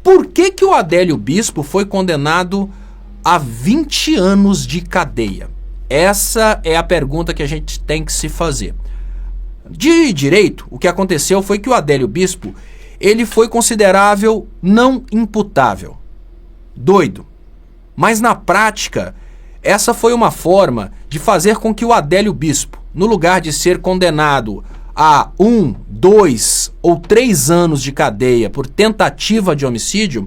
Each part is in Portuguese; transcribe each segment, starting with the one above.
Por que que o Adélio Bispo foi condenado a 20 anos de cadeia? Essa é a pergunta que a gente tem que se fazer. De direito, o que aconteceu foi que o Adélio Bispo, ele foi considerável não imputável. Doido. Mas na prática, essa foi uma forma de fazer com que o Adélio Bispo, no lugar de ser condenado a 1, 2 ou 3 anos de cadeia por tentativa de homicídio,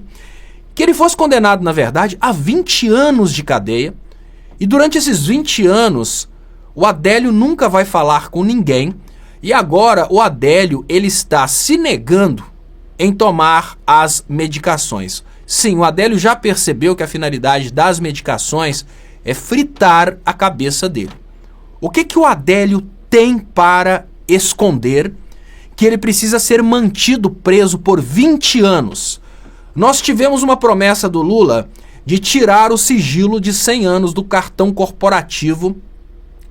que ele fosse condenado, na verdade, a 20 anos de cadeia. E durante esses 20 anos, o Adélio nunca vai falar com ninguém. E agora o Adélio, ele está se negando em tomar as medicações. Sim, o Adélio já percebeu que a finalidade das medicações é fritar a cabeça dele. O que que o Adélio tem para esconder que ele precisa ser mantido preso por 20 anos? Nós tivemos uma promessa do Lula de tirar o sigilo de 100 anos do cartão corporativo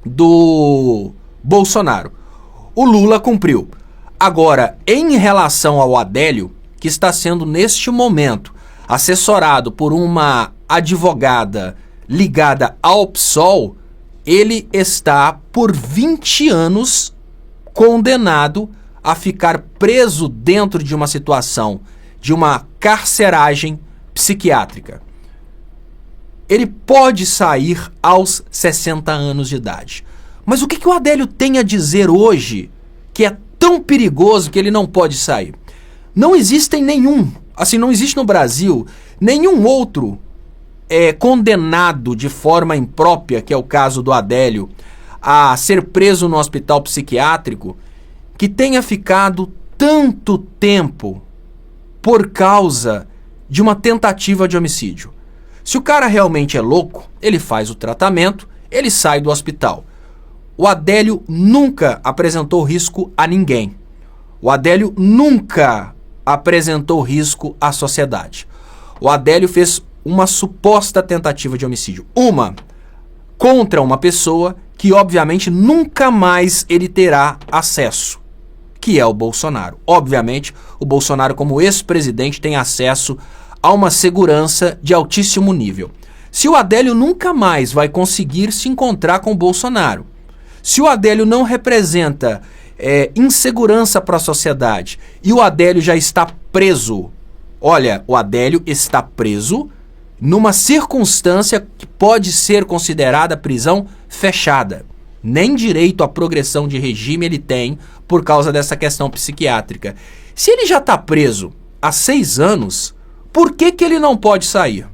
do Bolsonaro. O Lula cumpriu. Agora, em relação ao Adélio, que está sendo neste momento assessorado por uma advogada ligada ao PSOL, ele está por 20 anos condenado a ficar preso dentro de uma situação de uma carceragem psiquiátrica. Ele pode sair aos 60 anos de idade. Mas o que que o Adélio tem a dizer hoje que é tão perigoso que ele não pode sair? Não existe não existe no Brasil nenhum outro condenado de forma imprópria, que é o caso do Adélio, a ser preso no hospital psiquiátrico, que tenha ficado tanto tempo por causa de uma tentativa de homicídio. Se o cara realmente é louco, ele faz o tratamento, ele sai do hospital. O Adélio nunca apresentou risco a ninguém. O Adélio nunca apresentou risco à sociedade. O Adélio fez uma suposta tentativa de homicídio. Uma contra uma pessoa que obviamente nunca mais ele terá acesso, que é o Bolsonaro. Obviamente, o Bolsonaro, como ex-presidente, tem acesso a uma segurança de altíssimo nível. Se o Adélio nunca mais vai conseguir se encontrar com o Bolsonaro, se o Adélio não representa insegurança para a sociedade e o Adélio já está preso, olha, o Adélio está preso numa circunstância que pode ser considerada prisão fechada. Nem direito à progressão de regime ele tem por causa dessa questão psiquiátrica. Se ele já está preso há 6 anos, por que que ele não pode sair?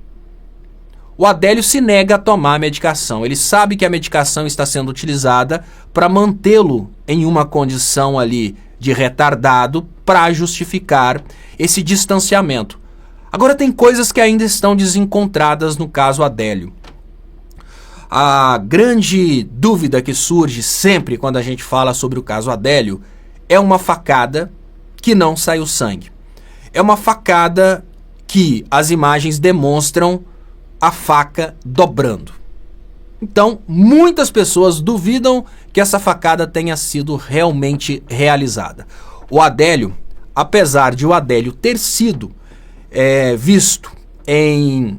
O Adélio se nega a tomar a medicação. Ele sabe que a medicação está sendo utilizada para mantê-lo em uma condição ali de retardado para justificar esse distanciamento. Agora tem coisas que ainda estão desencontradas no caso Adélio. A grande dúvida que surge sempre quando a gente fala sobre o caso Adélio é uma facada que não saiu sangue. É uma facada que as imagens demonstram a faca dobrando. Então, muitas pessoas duvidam que essa facada tenha sido realmente realizada. O Adélio, apesar de o Adélio ter sido visto em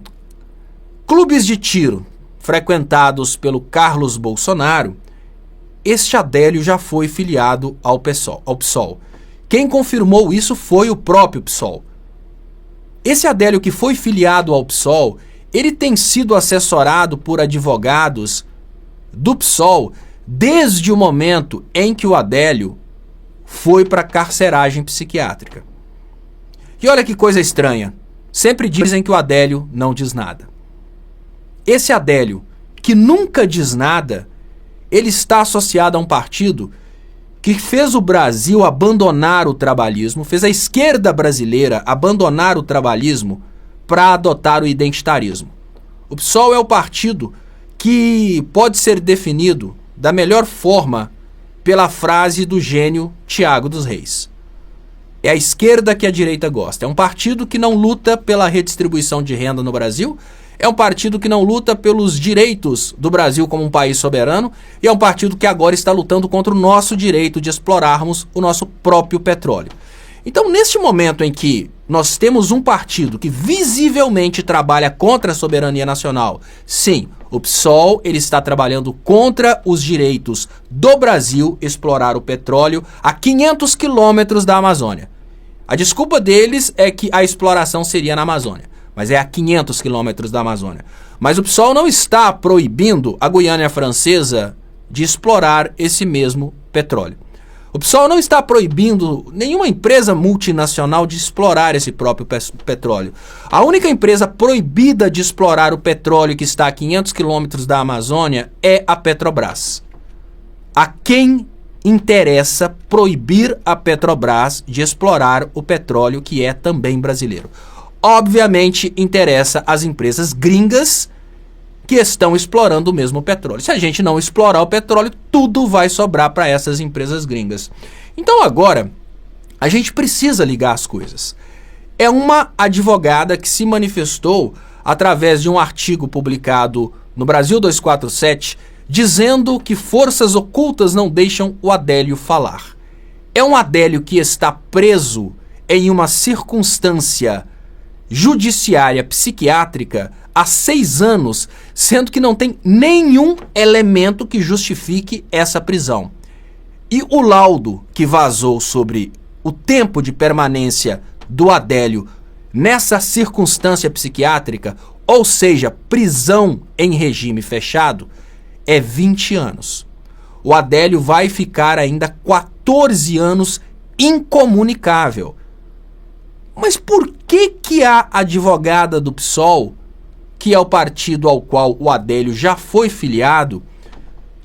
clubes de tiro frequentados pelo Carlos Bolsonaro, este Adélio já foi filiado ao PSOL. Quem confirmou isso foi o próprio PSOL. Esse Adélio que foi filiado ao PSOL, ele tem sido assessorado por advogados do PSOL desde o momento em que o Adélio foi para carceragem psiquiátrica. E olha que coisa estranha, sempre dizem que o Adélio não diz nada. Esse Adélio, que nunca diz nada, ele está associado a um partido que fez o Brasil abandonar o trabalhismo, fez a esquerda brasileira abandonar o trabalhismo para adotar o identitarismo. O PSOL é o partido que pode ser definido da melhor forma pela frase do gênio Tiago dos Reis. É a esquerda que a direita gosta. É um partido que não luta pela redistribuição de renda no Brasil, é um partido que não luta pelos direitos do Brasil como um país soberano, e é um partido que agora está lutando contra o nosso direito de explorarmos o nosso próprio petróleo. Então, neste momento em que nós temos um partido que visivelmente trabalha contra a soberania nacional, sim, o PSOL ele está trabalhando contra os direitos do Brasil explorar o petróleo a 500 quilômetros da Amazônia. A desculpa deles é que a exploração seria na Amazônia, mas é a 500 quilômetros da Amazônia. Mas o PSOL não está proibindo a Guiana Francesa de explorar esse mesmo petróleo. O PSOL não está proibindo nenhuma empresa multinacional de explorar esse próprio petróleo. A única empresa proibida de explorar o petróleo que está a 500 quilômetros da Amazônia é a Petrobras. A quem interessa proibir a Petrobras de explorar o petróleo que é também brasileiro? Obviamente interessa às empresas gringas que estão explorando o mesmo petróleo. Se a gente não explorar o petróleo, tudo vai sobrar para essas empresas gringas. Então agora, a gente precisa ligar as coisas. É uma advogada que se manifestou através de um artigo publicado no Brasil 247, dizendo que forças ocultas não deixam o Adélio falar. É um Adélio que está preso em uma circunstância judiciária psiquiátrica há 6 anos, sendo que não tem nenhum elemento que justifique essa prisão. E o laudo que vazou sobre o tempo de permanência do Adélio nessa circunstância psiquiátrica, ou seja, prisão em regime fechado, é 20 anos. O Adélio vai ficar ainda 14 anos incomunicável. Mas por que a advogada do PSOL, que é o partido ao qual o Adélio já foi filiado,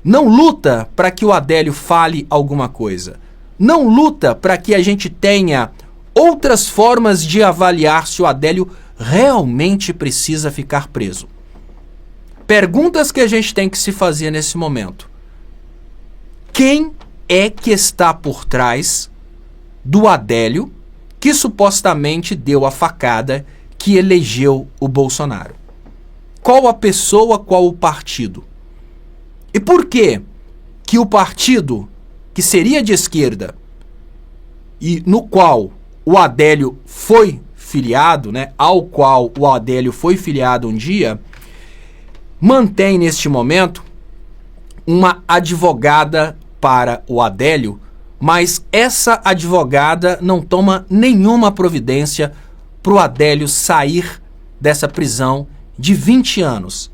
não luta para que o Adélio fale alguma coisa? Não luta para que a gente tenha outras formas de avaliar se o Adélio realmente precisa ficar preso? Perguntas que a gente tem que se fazer nesse momento. Quem é que está por trás do Adélio que supostamente deu a facada que elegeu o Bolsonaro? Qual a pessoa, qual o partido? E por que o partido que seria de esquerda e no qual o Adélio foi filiado, né, ao qual o Adélio foi filiado um dia, mantém neste momento uma advogada para o Adélio, mas essa advogada não toma nenhuma providência para o Adélio sair dessa prisão de 20 anos.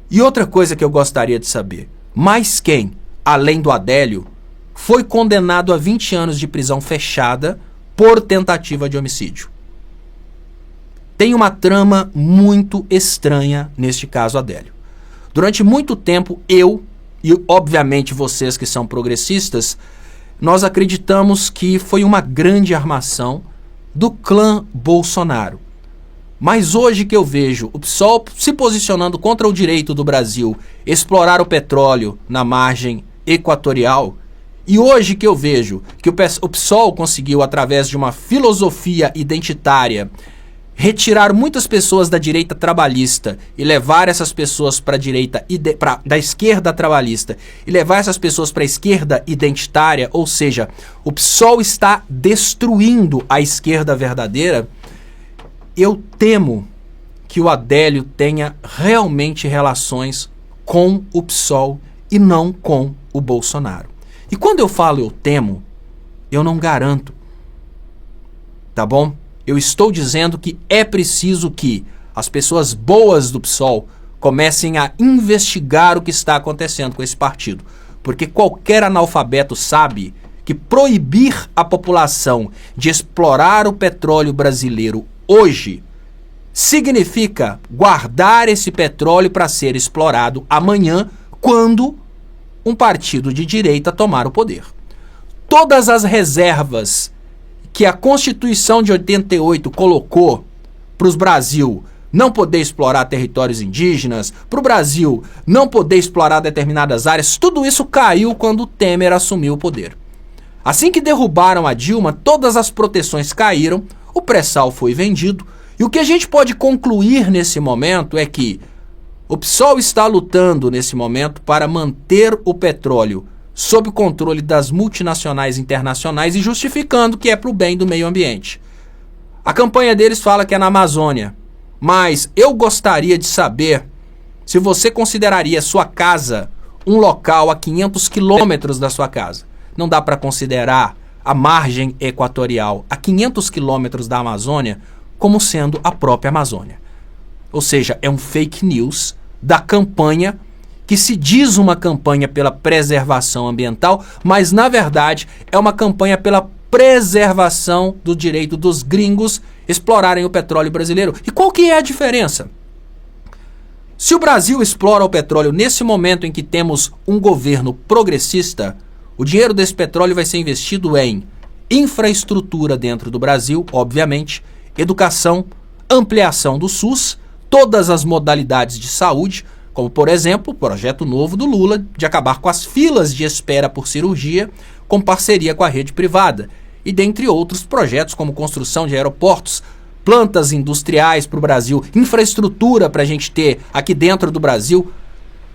E outra coisa que eu gostaria de saber, mais quem, além do Adélio, foi condenado a 20 anos de prisão fechada por tentativa de homicídio? Tem uma trama muito estranha neste caso, Adélio. Durante muito tempo, eu e obviamente vocês que são progressistas, nós acreditamos que foi uma grande armação do clã Bolsonaro. Mas hoje que eu vejo o PSOL se posicionando contra o direito do Brasil explorar o petróleo na margem equatorial, e hoje que eu vejo que o PSOL conseguiu, através de uma filosofia identitária, retirar muitas pessoas da direita trabalhista e levar essas pessoas para a direita da esquerda trabalhista e levar essas pessoas para a esquerda identitária, ou seja, o PSOL está destruindo a esquerda verdadeira. Eu temo que o Adélio tenha realmente relações com o PSOL e não com o Bolsonaro. E quando eu falo eu temo, eu não garanto, tá bom? Eu estou dizendo que é preciso que as pessoas boas do PSOL comecem a investigar o que está acontecendo com esse partido. Porque qualquer analfabeto sabe que proibir a população de explorar o petróleo brasileiro hoje significa guardar esse petróleo para ser explorado amanhã, quando um partido de direita tomar o poder. Todas as reservas que a Constituição de 88 colocou para o Brasil não poder explorar territórios indígenas, para o Brasil não poder explorar determinadas áreas, tudo isso caiu quando o Temer assumiu o poder. Assim que derrubaram a Dilma, todas as proteções caíram, o pré-sal foi vendido, e o que a gente pode concluir nesse momento é que o PSOL está lutando nesse momento para manter o petróleo sob o controle das multinacionais internacionais e justificando que é para o bem do meio ambiente. A campanha deles fala que é na Amazônia, mas eu gostaria de saber se você consideraria sua casa um local a 500 quilômetros da sua casa. Não dá para considerar a margem equatorial a 500 quilômetros da Amazônia como sendo a própria Amazônia. Ou seja, é um fake news da campanha que se diz uma campanha pela preservação ambiental, mas na verdade é uma campanha pela preservação do direito dos gringos explorarem o petróleo brasileiro. E qual que é a diferença? Se o Brasil explora o petróleo nesse momento em que temos um governo progressista, o dinheiro desse petróleo vai ser investido em infraestrutura dentro do Brasil, obviamente, educação, ampliação do SUS, todas as modalidades de saúde, como por exemplo o projeto novo do Lula de acabar com as filas de espera por cirurgia com parceria com a rede privada, e dentre outros projetos como construção de aeroportos, plantas industriais para o Brasil, infraestrutura para a gente ter aqui dentro do Brasil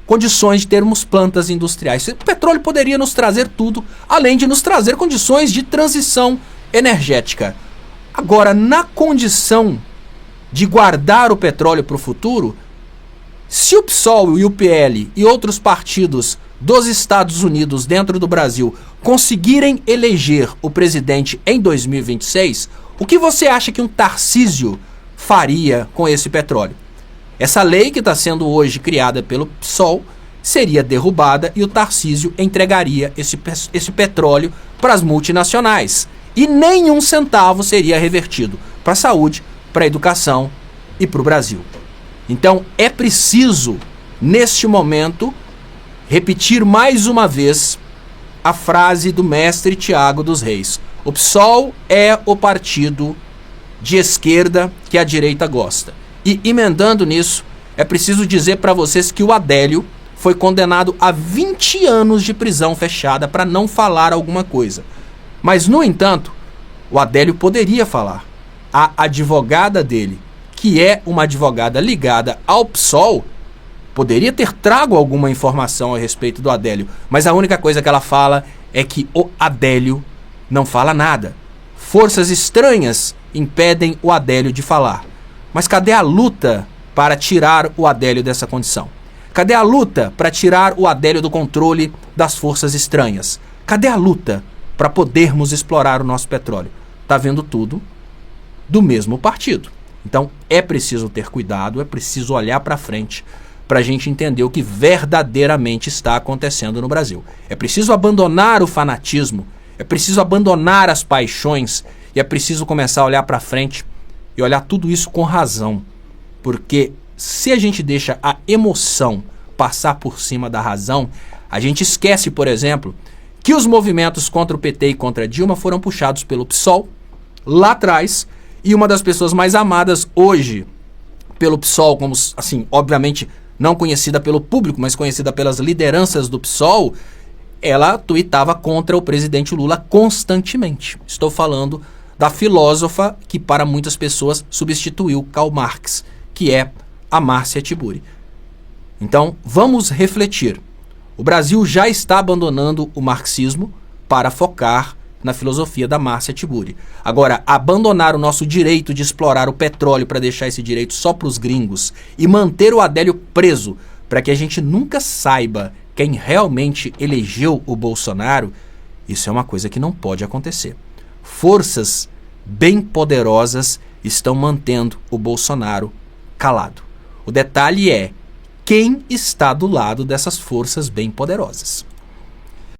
condições de termos plantas industriais. O petróleo poderia nos trazer tudo, além de nos trazer condições de transição energética. Agora, na condição de guardar o petróleo para o futuro, se o PSOL e o PL e outros partidos dos Estados Unidos dentro do Brasil conseguirem eleger o presidente em 2026, o que você acha que um Tarcísio faria com esse petróleo? Essa lei que está sendo hoje criada pelo PSOL seria derrubada e o Tarcísio entregaria esse petróleo para as multinacionais. E nenhum centavo seria revertido para a saúde, para a educação e para o Brasil. Então é preciso, neste momento, repetir mais uma vez a frase do mestre Tiago dos Reis. O PSOL é o partido de esquerda que a direita gosta. E emendando nisso, é preciso dizer para vocês que o Adélio foi condenado a 20 anos de prisão fechada para não falar alguma coisa. Mas, no entanto, o Adélio poderia falar. A advogada dele, que é uma advogada ligada ao PSOL, poderia ter trago alguma informação a respeito do Adélio, mas a única coisa que ela fala é que o Adélio não fala nada. Forças estranhas impedem o Adélio de falar. Mas cadê a luta para tirar o Adélio dessa condição? Cadê a luta para tirar o Adélio do controle das forças estranhas? Cadê a luta para podermos explorar o nosso petróleo? Tá vendo tudo do mesmo partido. Então é preciso ter cuidado, é preciso olhar para frente para a gente entender o que verdadeiramente está acontecendo no Brasil. É preciso abandonar o fanatismo, é preciso abandonar as paixões e é preciso começar a olhar para frente e olhar tudo isso com razão. Porque se a gente deixa a emoção passar por cima da razão, a gente esquece, por exemplo, que os movimentos contra o PT e contra Dilma foram puxados pelo PSOL lá atrás, e uma das pessoas mais amadas hoje pelo PSOL, como assim, obviamente não conhecida pelo público, mas conhecida pelas lideranças do PSOL, ela tuitava contra o presidente Lula constantemente. Estou falando da filósofa que para muitas pessoas substituiu Karl Marx, que é a Márcia Tiburi. Então, vamos refletir. O Brasil já está abandonando o marxismo para focar na filosofia da Márcia Tiburi. Agora, abandonar o nosso direito de explorar o petróleo para deixar esse direito só para os gringos e manter o Adélio preso para que a gente nunca saiba quem realmente elegeu o Bolsonaro, isso é uma coisa que não pode acontecer. Forças bem poderosas estão mantendo o Bolsonaro calado. O detalhe é quem está do lado dessas forças bem poderosas.